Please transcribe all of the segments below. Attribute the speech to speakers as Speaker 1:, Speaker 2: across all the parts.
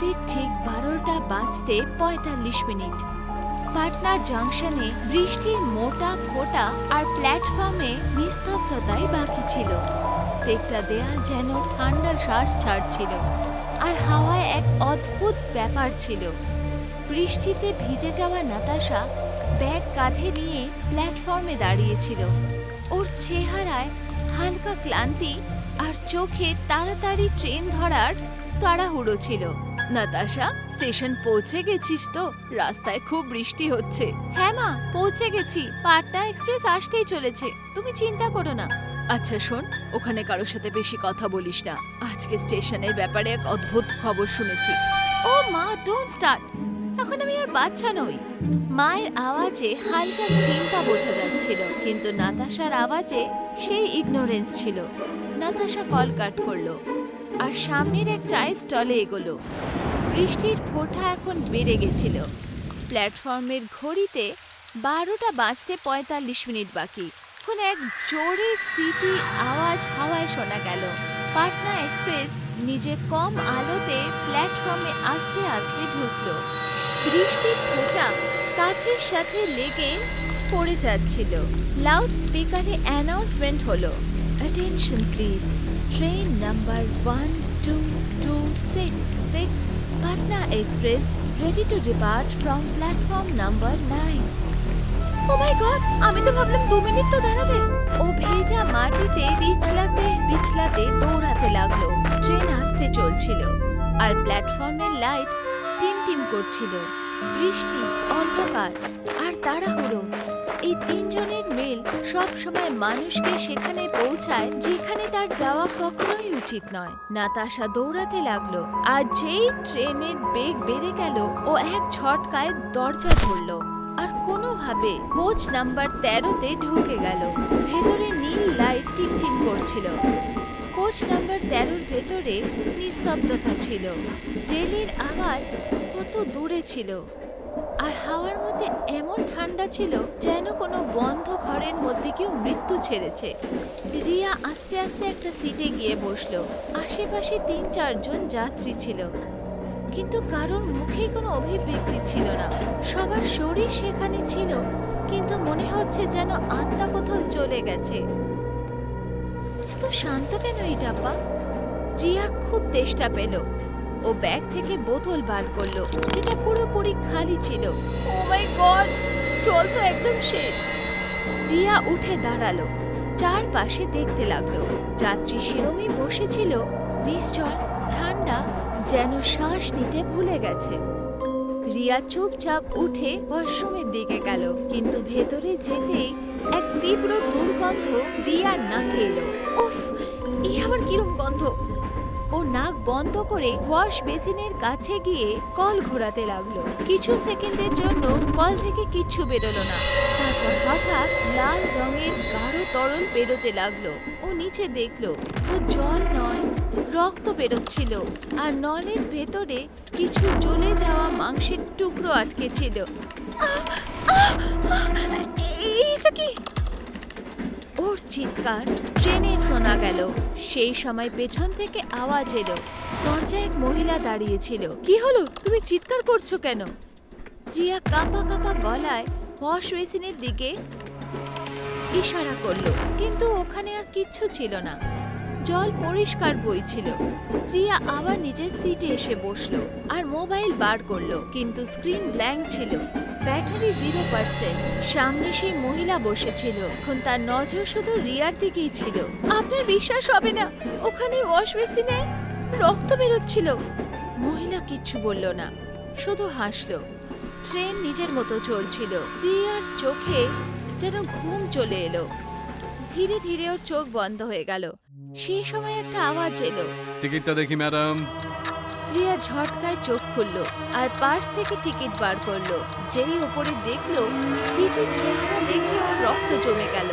Speaker 1: রাতের ঠিক 12:45 পাটনা জাংশনে বৃষ্টির মোটা ফোঁটা আর প্ল্যাটফর্মে নিস্তব্ধতাই বাকি ছিল। একটা দেয়াল যেন ঠান্ডা শ্বাস ছাড়ছিল, আর হাওয়ায় এক অদ্ভুত ব্যাপার ছিল। বৃষ্টিতে ভিজে যাওয়া নাতাশা ব্যাগ কাঁধে নিয়ে প্ল্যাটফর্মে দাঁড়িয়েছিল। ওর চেহারায় হালকা ক্লান্তি আর চোখে তাড়াতাড়ি ট্রেন ধরার তাড়াহুড়ো ছিল। নাতাশা, স্টেশন পৌঁছে গেছিস তো? রাস্তায় খুব বৃষ্টি হচ্ছে। হ্যাঁ মা, পৌঁছে গেছি। পাটনা এক্সপ্রেস আসতেই চলেছে, তুমি চিন্তা করো না। আচ্ছা শোন, ওখানে কারোর সাথে বেশি কথা বলিস না। আজকে স্টেশনের ব্যাপারে এক অদ্ভুত খবর শুনেছি। ও মা, ডোন্ট স্টার্ট। এখন আমি আর বাচ্চা নই। মায়ের আওয়াজে হালকা চিন্তা বোঝা যাচ্ছিল, কিন্তু নাতাশার আওয়াজে সেই ইগনোরেন্স ছিল। নাতাশা কল কাট করলো আর সামনের এক চায়ের স্টলে এগোলো। বৃষ্টির ফোঁটা এখন বেড়ে গেছিল। প্ল্যাটফর্মের ঘড়িতে 12:45 বাকি। এখন এক জোরে সিটি আওয়াজ হাওয়ায় শোনা গেল। পাটনা এক্সপ্রেস নিজে কম আলোতে প্ল্যাটফর্মে আস্তে আস্তে ঢুকলো। বৃষ্টির ফোঁটা কাচের সাথে লেগে পড়ে যাচ্ছিল। লাউড স্পিকারে অ্যানাউন্সমেন্ট হলো, attention please, train number 1226 Patna express ready to depart from platform number 9. Oh my God, আমি তো ভাবলাম 2 মিনিট তো দাঁড়াবে। ও ভেজা মাটিতে পিছলাতে দৌড়াতে লাগলো। ট্রেন আসতে চলছিল আর প্ল্যাটফর্মের লাইট টিমটিম করছিল। বৃষ্টি, অন্ধকার আর তাড়াহুড়ো, এই তিনজনের মেল সব সময় মানুষকে সেখানে পৌঁছায় যেখানে তার যাওয়া কখনোই উচিত নয়। নাতাশা দৌড়াতে লাগলো, আর যেই ট্রেনের বেগ বেড়ে গেল, ও এক ঝটকায় দরজা ধরলো আর কোনোভাবে কোচ নাম্বার 13-তে ঢুকে গেল। ভেতরে নীল লাইট টিমটিম করছিল। কোচ নাম্বার 13-র ভেতরে নিস্তব্ধতা ছিল। রেলের আওয়াজ কত দূরে ছিল, আর হাওয়ার মধ্যে এমন ঠান্ডা ছিল যেন কোনো বন্ধ ঘরের মধ্যে কেউ মৃত্যু ছেড়েছে। রিয়া আস্তে আস্তে একটা সিটে গিয়ে বসলো। আশেপাশে 3-4 জন যাত্রী ছিল, কিন্তু কারোর মুখে কোনো অভিব্যক্তি ছিল না। সবার শরীর সেখানে ছিল, কিন্তু মনে হচ্ছে যেন আত্মা কোথাও চলে গেছে। এত শান্ত কেন এই ডাব্বা? রিয়ার খুব তেষ্টা পেল। ও ব্যাগ থেকে বোতল বার করলো, যেটা পুরোপুরি খালি ছিল। ও মাই গড, জল তো একদম শেষ। রিয়া উঠে দাঁড়ালো, চারপাশে দেখতে লাগলো। যাত্রী সেরমই বসেছিল, নিশ্চল, ঠান্ডা, যেন শ্বাস নিতে ভুলে গেছে। রিয়া চুপচাপ উঠে ওয়াশরুমের দিকে গেল, কিন্তু ভেতরে যেতেই এক তীব্র দুর্গন্ধ রিয়ার নাকে এলো। উফ, এই আবার কিরম গন্ধ! ও নাক বন্ধ করে ওয়াশ বেসিনের কাছে গিয়ে কল ঘোরাতে লাগলো। কিছু সেকেন্ডের জন্য কল থেকে কিচ্ছু বেরোলো না। তারপর হঠাৎ লাল রঙের গাঢ় তরল বেরোতে লাগলো। ও নিচে দেখলো, তো জল নয়, রক্ত বেরোচ্ছিল, আর নলের ভেতরে কিছু জ্বলে যাওয়া মাংসের টুকরো আটকে ছিল। এটা কি? ওর চিৎকার ট্রেনে শোনা গেল। সেই সময় পেছন থেকে আওয়াজ এলো, দরজায় এক মহিলা দাঁড়িয়েছিল। কি হলো, তুমি চিৎকার করছো কেন? রিয়া কাঁপা কাঁপা গলায় ওয়াশ বেসিনের দিকে ইশারা করলো, কিন্তু ওখানে আর কিচ্ছু ছিল না। জল পরিষ্কার বইছিল। রিয়া আবার নিজের সিটে এসে বসলো আর মোবাইল বার করলো, কিন্তু স্ক্রিন ব্ল্যাঙ্ক ছিল, ব্যাটারি 0%। সামনে সেই মহিলা বসেছিল। এখন তার নজর শুধু রিয়ার দিকেই ছিল। আপনার বিশ্বাস হবে না, ওখানে ওয়াশ বেসিনে রক্ত বেরোচ্ছিল। মহিলা কিচ্ছু বলল না, শুধু হাসলো। ট্রেন নিজের মতো চলছিল। রিয়ার চোখে যেন ঘুম চলে এলো। ধীরে ধীরে ওর চোখ বন্ধ হয়ে গেল। সেই সময় একটা আওয়াজ এলো,
Speaker 2: টিকিটটা দেখি ম্যাডাম।
Speaker 1: রিয়া ঝটকায় চোখ খুললো আর পার্স থেকে টিকিট বার করলো। যেই ওপরে দেখলো, টিটির চেহারা দেখে ওর রক্ত জমে গেল।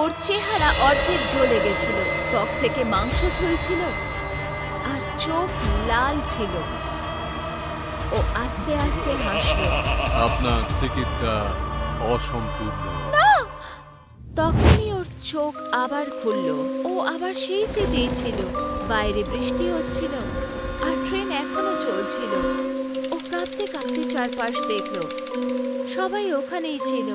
Speaker 1: ওর চেহারা অর্ধেক জ্বলে গেছিল, ত্বক থেকে মাংস ঝুলছিল আর চোখ লাল ছিল। ও আস্তে আস্তে হাসলো।
Speaker 2: আপনার টিকিটটা অসম্পূর্ণ।
Speaker 1: তখনই ওর চোখ আবার খুললো। ও আবার সেই সিটেই ছিল। বাইরে বৃষ্টি হচ্ছিল, আর ট্রেন এখনো চলছিল। ও কাঁপতে কাঁপতে চারপাশ দেখলো, সবাই ওখানেই ছিল।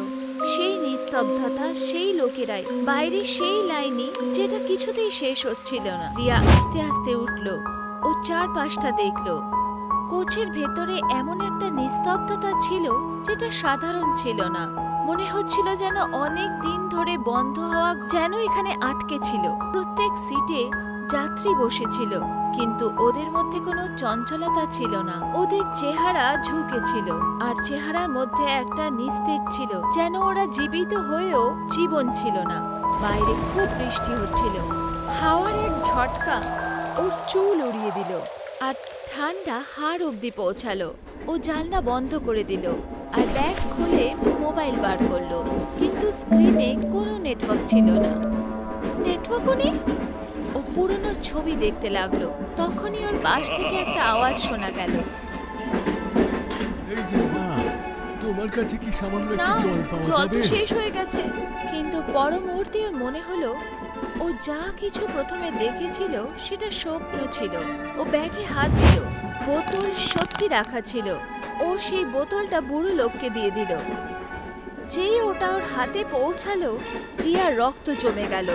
Speaker 1: সেই নিস্তব্ধতা, সেই লোকেরাই, বাইরে সেই লাইনই যেটা কিছুতেই শেষ হচ্ছিল না। রিয়া আস্তে আস্তে উঠলো। ও চারপাশটা দেখলো। কোচের ভেতরে এমন একটা নিস্তব্ধতা ছিল যেটা সাধারণ ছিল না। মনে হচ্ছিল যেন অনেক দিন ধরে বন্ধ হওয়া, যেন এখানে আটকে ছিল। প্রত্যেক সিটে যাত্রী বসেছিল, কিন্তু ওদের মধ্যে কোনো চঞ্চলতা ছিল না। ওদের চেহারা ঝুঁকে ছিল, আর চেহারার মধ্যে একটা নিস্তেজ ছিল, যেন ওরা জীবিত হয়েও জীবন ছিল না। বাইরে খুব বৃষ্টি হচ্ছিল। হাওয়ার এক ঝটকা ওর চুল উড়িয়ে দিল, আর ঠান্ডা হাড় অবধি পৌঁছালো। ও জানলা বন্ধ করে দিল আর ব্যাগ খুলে মোবাইল বার করলো, কিন্তু স্ক্রিনে কোনো নেটওয়ার্ক ছিল না। নেটওয়ার্কও নেই। ও পুরনো ছবি দেখতে লাগলো। তখনই ওর পাশ থেকে একটা আওয়াজ শোনা গেল।
Speaker 2: এই যে মা, তোমার কাছে কি সামান্য
Speaker 1: না,
Speaker 2: একটু জল পাওয়া
Speaker 1: জল তো
Speaker 2: যাবে?
Speaker 1: শেষ হয়ে গেছে। কিন্তু পর মুহূর্তে ওর মনে হলো ও যা কিছু প্রথমে দেখেছিল সেটা স্বপ্ন ছিল। ও ব্যাগে হাত দিল। বোতল সত্যি রাখা ছিল। ও সেই বোতলটা বুড়ো লোককে দিয়ে দিল। যেই ওটা ওর হাতে পৌঁছালো, রিয়ার রক্ত জমে গেল।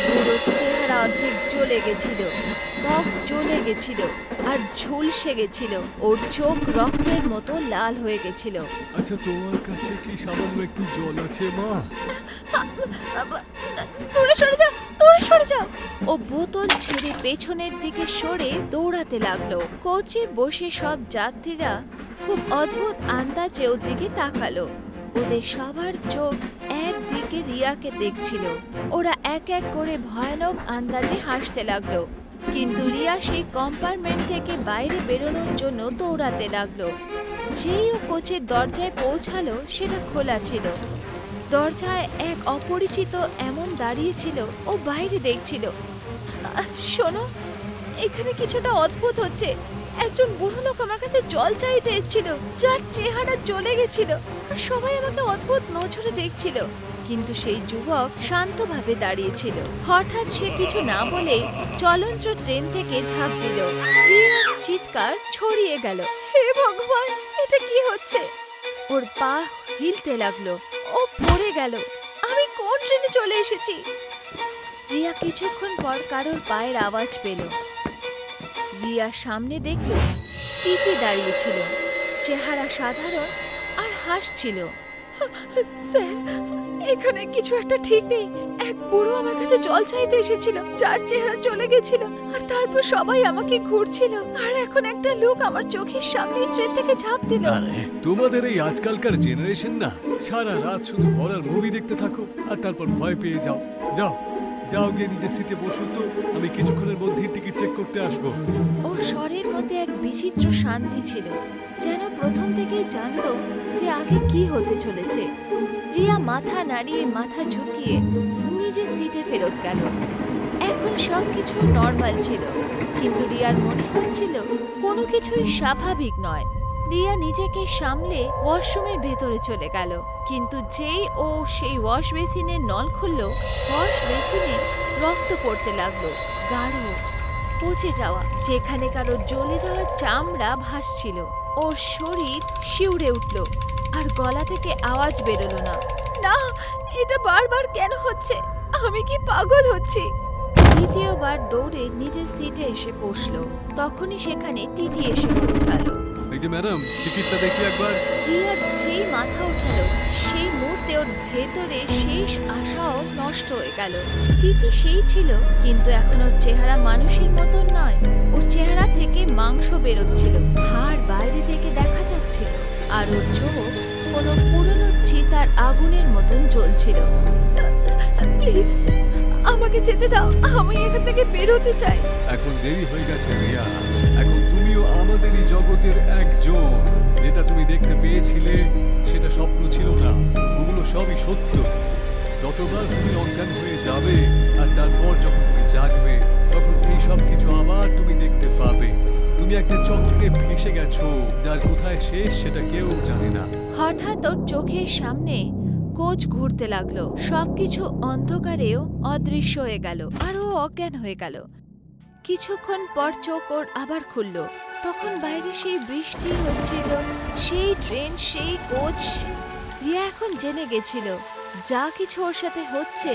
Speaker 1: বুড়োর চেহারা অর্ধেক জ্বলে গেছিল, ত্বক জ্বলে গেছিল আর ঝুলসে গেছিল। ওর চোখ রক্তের মতো লাল হয়ে গেছিল।
Speaker 2: আচ্ছা, তোমার কাছে কি সামান্য একটু জল আছে মা?
Speaker 1: দূরে সরে যাও, দূরে সরে যাও। ও বোতল ছেড়ে পেছনের দিকে সরে দৌড়াতে লাগলো। কোচে বসে সব যাত্রীরা খুব অদ্ভুত আন্দাজে ওর দিকে তাকালো। ওদের সবার চোখ একদিকে রিয়াকে দেখছিল। ওরা এক এক করে ভয়ানক আন্দাজে হাসতে লাগলো। কিন্তু রিয়া সেই কম্পার্টমেন্ট থেকে বাইরে বেরোনোর জন্য দৌড়াতে লাগলো। যেই ও কোচের দরজায় পৌঁছালো, সেটা খোলা ছিল। দরজায় এক অপরিচিত এমন দাঁড়িয়েছিল। ও বাইরে দেখছিল। শোনো, এখানে কিছুটা অদ্ভুত হচ্ছে। একজন বুড়ো লোক আমার কাছে জল চাইতে এসেছিল, যার চেহারা জ্বলে গেছিল, আর সবাই আমাকে অদ্ভুত নজরে দেখছিল। কিন্তু সেই যুবক শান্তভাবে দাঁড়িয়েছিল। হঠাৎ সে কিছু না বলে চলন্ত ট্রেন থেকে ঝাঁপ দিল। রিয়ার চিৎকার ছড়িয়ে গেল। হে ভগবান, এটা কি হচ্ছে? ওর পা হিলতে লাগলো। ও পড়ে গেল। আমি কোন ট্রেনে চলে এসেছি? রিয়া কিছুক্ষণ পর কারোর পায়ের আওয়াজ পেল। রিয়া সামনে দেখল টিটি দাঁড়িয়েছিল। চেহারা সাধারণ আর হাসছিল। স্যার, এখানে কিছু একটা ঠিক নেই। এক বুড়ো আমার কাছে জল চাইতে এসেছিল, যার চেহারা চলে গেছিল, আর তারপর সবাই আমাকে ঘুরছিল, আর এখন একটা লোক আমার চোখের সামনে ট্রেন থেকে ঝাঁপ দিল।
Speaker 2: আরে, তোমাদের এই আজকালকার জেনারেশন না, সারা রাত শুধু হরর মুভি দেখতে থাকো আর তারপর ভয় পেয়ে যাও। যাও যাও, গিয়ে নিজের সিটে বসো তো, আমি কিছুক্ষণের মধ্যেই টিকিট চেক করতে আসবো।
Speaker 1: ওর স্বরের মধ্যে এক বিচিত্র শান্তি ছিল, যেন প্রথম থেকেই জানতো যে আগে কি হতে চলেছে। রিয়া মাথা নাড়িয়ে মাথা ঝুঁকিয়ে নিজের সিটে ফেরত গেল। এখন সবকিছু নর্মাল ছিল, কিন্তু রিয়ার মনে হচ্ছিল কোনো কিছুই স্বাভাবিক নয়। রিয়া নিজেকে সামলে ওয়াশরুমের ভেতরে চলে গেল, কিন্তু যেই ও সেই ওয়াশ বেসিনের নল খুলল, ওয়াশ বেসিনে রক্ত পড়তে লাগলো, গাঢ় পচে যাওয়া, যেখানে কারো জ্বলে যাওয়া চামড়া ভাসছিল। ওর শরীর শিউরে উঠল, আর গলা থেকে আওয়াজ বেরোলো না। না, এটা বারবার কেন হচ্ছে? আমি কি পাগল হচ্ছি? দ্বিতীয়বার দৌড়ে নিজের সিটে এসে বসলো। তখনই সেখানে টিটি এসে পৌঁছালো।
Speaker 2: এই যে ম্যাডাম, টিকিটটা দেখি একবার।
Speaker 1: রিয়া যেই মাথা উঠালো, সেই মুহূর্তে ওর ভেতরে শেষ আশাও নষ্ট হয়ে গেল। টিটি সেই ছিল, কিন্তু এখন ওর চেহারা মানুষের মতন নয়। ওর চেহারা থেকে মাংস বেরোচ্ছিল, হাড় বাইরে থেকে দেখা যাচ্ছিল, আর ওর চোখ কোনো পুরনো চিতার আগুনের মতন জ্বলছিল। প্লিজ, আমাকে যেতে দাও, আমি এখান থেকে বেরোতে চাই।
Speaker 2: এখন দেরি হয়ে গেছে রিয়া, এখন তুমিও আমাদেরই জগতের একজন। যেটা তুমি দেখতে পেয়েছিলে সেটা স্বপ্ন ছিল না, ওগুলো সবই সত্য। যতবার তুমি অজ্ঞান হয়ে যাবে আর তারপর যখন তুমি জাগবে, তখন এই সব কিছু আবার তুমি দেখতে পাবে। তুমি একটা চক্রে ফেসে গেছো, যার কোথায় শেষ সেটা কেউ জানে না।
Speaker 1: হঠাৎ ওর চোখের সামনে কোচ ঘুরতে লাগলো। সবকিছু অন্ধকারেও অদৃশ্য হয়ে গেল, আর ও অজ্ঞান হয়ে গেল। কিছুক্ষণ পর চোখ ওর আবার খুলল। তখন বাইরে সেই বৃষ্টি হচ্ছিল, সেই ট্রেন, সেই কোচ। রিয়া এখন জেনে গেছিল যা কিছু ওর সাথে হচ্ছে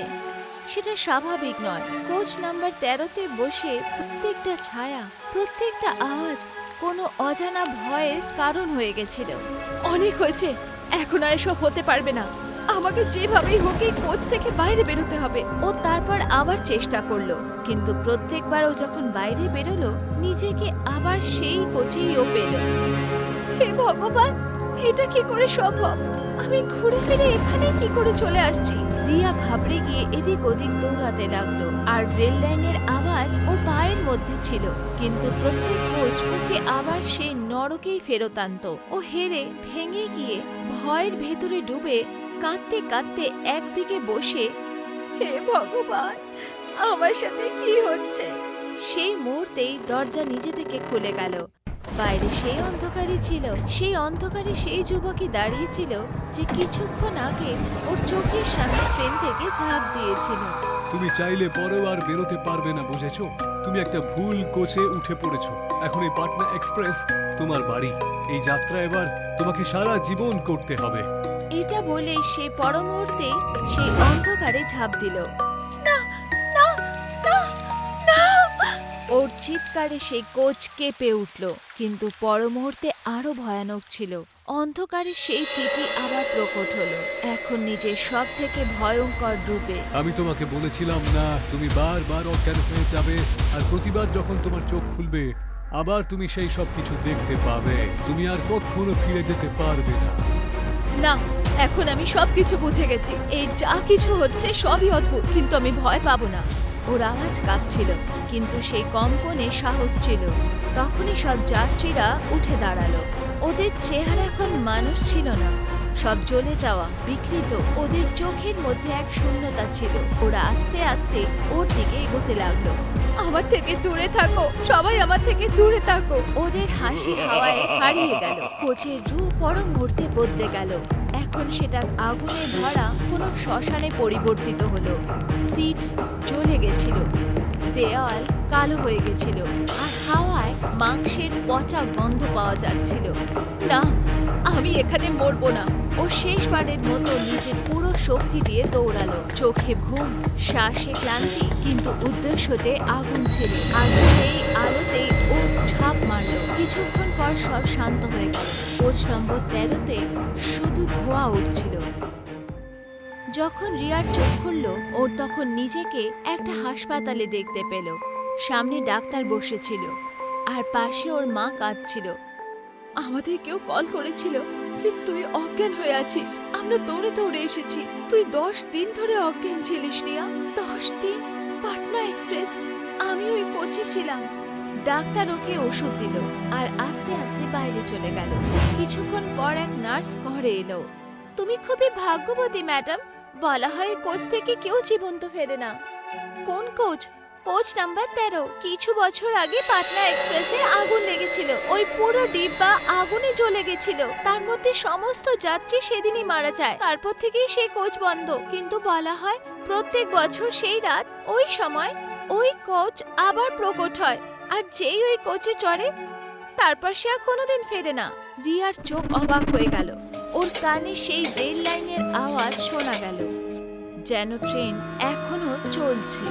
Speaker 1: সেটা স্বাভাবিক নয়। কোচ নাম্বার 13-তে বসে প্রত্যেকটা ছায়া, প্রত্যেকটা আওয়াজ কোনো অজানা ভয়ের কারণ হয়ে গেছিল। অনেক হয়েছে, এখন আর এসব হতে পারবে না। আমাকে যেভাবেই হোক এই কোচ থেকে বাইরে বেরোতে হবে। ও তারপর আবার চেষ্টা করলো, কিন্তু প্রত্যেকবার ও যখন বাইরে বেরোলো নিজেকে আবার সেই কোচেই ও পেল। হে ভগবান, এটা কি করে সম্ভব? আমি ঘুরে ফিরে এখানে কি করে চলে আসছি? রিয়া ঘাবড়ে গিয়ে এদিক ওদিক দৌড়াতে লাগলো, আর রেল লাইনের আওয়াজ ওর পায়ের মধ্যে ছিল। কিন্তু প্রত্যেক কোচ ওকে আবার সেই নরকেই ফেরত আনতো। ও হেরে ভেঙে গিয়ে ভয়ের ভেতরে ডুবে কাঁদতে কাঁদতে একদিকে বসে, হে ভগবান, আমার সাথে কি হচ্ছে? সেই মুহূর্তেই দরজা নিজে থেকে খুলে গেল। বাইরে সেই অন্ধকারই ছিল। সেই অন্ধকারে সেই যুবকই দাঁড়িয়েছিল যে কিছুক্ষণ আগে ওর চোখের সামনে ট্রেন থেকে ঝাঁপ দিয়েছিল।
Speaker 2: তুমি চাইলে পরেও আর বেরোতে পারবে না, বুঝেছো? তুমি একটা ভুল কোচে উঠে পড়েছো। এখন এই পাটনা এক্সপ্রেস তোমার বাড়ি। এই যাত্রা এবার তোমাকে সারা জীবন করতে হবে।
Speaker 1: এটা বলে সে পর মুহূর্তে সেই অন্ধকারে ঝাঁপ দিল। না, না, না, না! ওর চিৎকারে সেই কোচ কেঁপে উঠল, কিন্তু পর মুহূর্তে আরো ভয়ানক ছিল। অন্ধকারে সেই টিটি আবার প্রকট হলো, এখন নিজের সব থেকে ভয়ঙ্কর রূপে।
Speaker 2: আমি তোমাকে বলেছিলাম না, তুমি বারবার অজ্ঞান হয়ে যাবে, আর প্রতিবার যখন তোমার চোখ খুলবে আবার তুমি সেই সব কিছু দেখতে পাবে। তুমি আর কখনো ফিরে যেতে পারবে না।
Speaker 1: না, এখন আমি সবকিছু বুঝে গেছি। এই যা কিছু হচ্ছে সবই অদ্ভুত, কিন্তু আমি ভয় পাবো না। ওর আওয়াজ কাঁপছিল, কিন্তু সেই কম্পনে সাহস ছিল। তখনই সব যাত্রীরা উঠে দাঁড়ালো। ওদের চেহারা এখন মানুষ ছিল না, সব জ্বলে যাওয়া, বিকৃত। ওদের চোখের মধ্যে এক শূন্যতা ছিল। ওরা আস্তে আস্তে ওর দিকে এগোতে লাগলো। আমার থেকে দূরে থাকো, সবাই আমার থেকে দূরে থাকো। ওদের হাসি হাওয়ায় হারিয়ে গেল। কোচের রূপ পর মুহূর্তে বদলে গেল। এখন সেটা আগুনে ভরা কোনো শ্মশানে পরিবর্তিত হলো। সিট জ্বলে গেছিল, দেওয়াল কালো হয়ে গেছিল, আর হাওয়ায় মাংসের পচা গন্ধ পাওয়া যাচ্ছিল। না, আমি এখানে মরবো না। ও শেষবারের মতো নিজের পুরো শক্তি দিয়ে দৌড়ালো। চোখে ঘুম, শ্বাসে ক্লান্তি, কিন্তু উদ্দেশ্যতে আগুন ছিল। আর সেই আলোতে ও ঝাঁপ মারলো। কিছুক্ষণ পর সব শান্ত হয়ে গেল। কোচ নম্বর 13-তে শুধু ধোঁয়া উঠছিল। যখন রিয়ার চোখ খুলল, ওর তখন নিজেকে একটা হাসপাতালে দেখতে পেল। সামনে ডাক্তার বসেছিল, আর পাশে ওর মা কাঁদছিল। আমাদের কেউ কল করেছিল যে তুই অজ্ঞান হয়ে আছিস। আমরা দৌড়ে দৌড়ে এসেছি। তুই 10 দিন ধরে অজ্ঞান ছিলিস রিয়া। 10 দিন? পাটনা এক্সপ্রেস, আমি ওই কোচে ছিলাম। ডাক্তার ওকে ওষুধ দিল, আর আস্তে আস্তে বাইরে চলে গেল। কিছুক্ষণ পর এক নার্স ঘরে এলো। তুমি খুবই ভাগ্যবতী ম্যাডাম। বলা হয় কোচ থেকে কেউ জীবন্ত ফেরে না। কোন কোচ? Coach number 13। কিছু বছর আগে পাটনা এক্সপ্রেসে আগুন লেগেছিল। ওই পুরো ডিব্বা আগুনে জ্বলে গেছিল। তার মধ্যে সমস্ত যাত্রী সেদিনই মারা যায়। তারপর থেকেই সেই কোচ বন্ধ। কিন্তু বলা হয় প্রত্যেক বছর সেই রাত ওই সময় ওই কোচ আবার প্রকট হয়, আর যেই ওই কোচে চড়ে তারপর সে আর কোনোদিন ফেরে না। রিয়ার চোখ অবাক হয়ে গেল। ওর কানে সেই রেল লাইনের আওয়াজ শোনা গেল, যেন ট্রেন এখনো চলছে।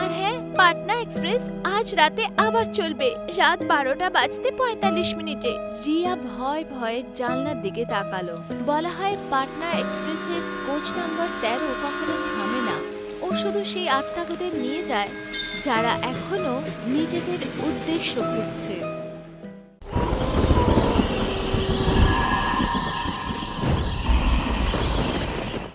Speaker 1: আর হ্যাঁ, পাটনা এক্সপ্রেস আজ রাতে আবার চলবে, রাত 12টা বাজতে 45 মিনিটে। রিয়া ভয় ভয়ে জানলার দিকে তাকালো। বলা হয় পাটনা এক্সপ্রেসের কোচ নাম্বার 13 কখনো থামে না। ও শুধু সেই আত্মাগুদের নিয়ে যায় যারা এখনো নিজেদের উদ্দেশ্য খুঁজছে।